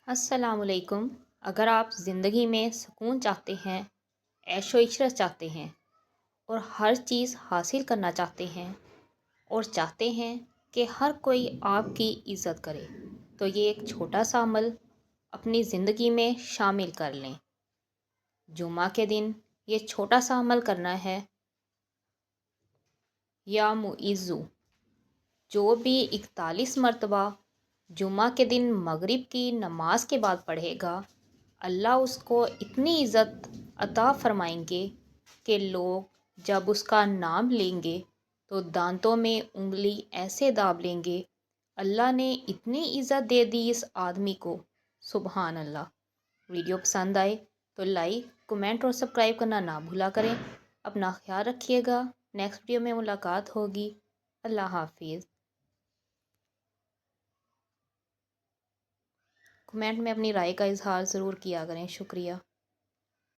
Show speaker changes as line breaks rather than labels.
अस्सलाम वालेकुम। अगर आप ज़िंदगी में सुकून चाहते हैं, ऐशो इशरत चाहते हैं और हर चीज़ हासिल करना चाहते हैं और चाहते हैं कि हर कोई आपकी इज़्ज़त करे, तो ये एक छोटा सा अमल अपनी ज़िंदगी में शामिल कर लें। जुम्मा के दिन ये छोटा सा अमल करना है। या मुइज़्ज़ू, जो भी 41 मरतबा जुम्मा के दिन मगरिब की नमाज के बाद पढ़ेगा, अल्लाह उसको इतनी इज़्ज़त अता फ़रमाएंगे कि लोग जब उसका नाम लेंगे तो दांतों में उंगली ऐसे दाब लेंगे। अल्लाह ने इतनी इज़्ज़त दे दी इस आदमी को, सुबहान अल्लाह। वीडियो पसंद आए तो लाइक, कमेंट और सब्सक्राइब करना ना भूला करें। अपना ख्याल रखिएगा। नेक्स्ट वीडियो में मुलाकात होगी। अल्लाह हाफिज़। कमेंट में अपनी राय का इजहार ज़रूर किया करें। शुक्रिया।